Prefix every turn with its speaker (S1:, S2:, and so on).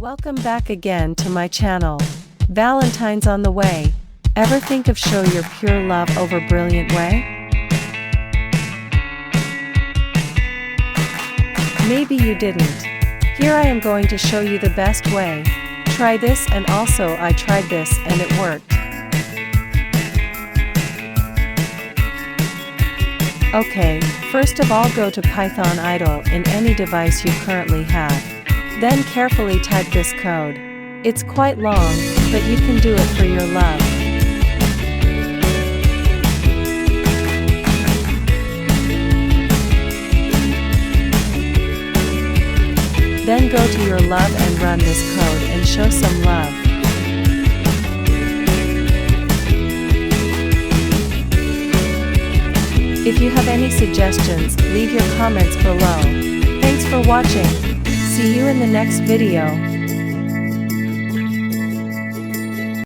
S1: Welcome back again to my channel. Valentine's on the way. Ever think of show your pure love over brilliant way? Maybe you didn't. Here I am going to show you the best way. Try this, and also I tried this and it worked. Okay, first of all go to Python idle in any device you currently have. Then carefully type this code. It's quite long, but you can do it for your love. Then go to your love and run this code and show some love. If you have any suggestions, leave your comments below. Thanks for watching. See you in the next video.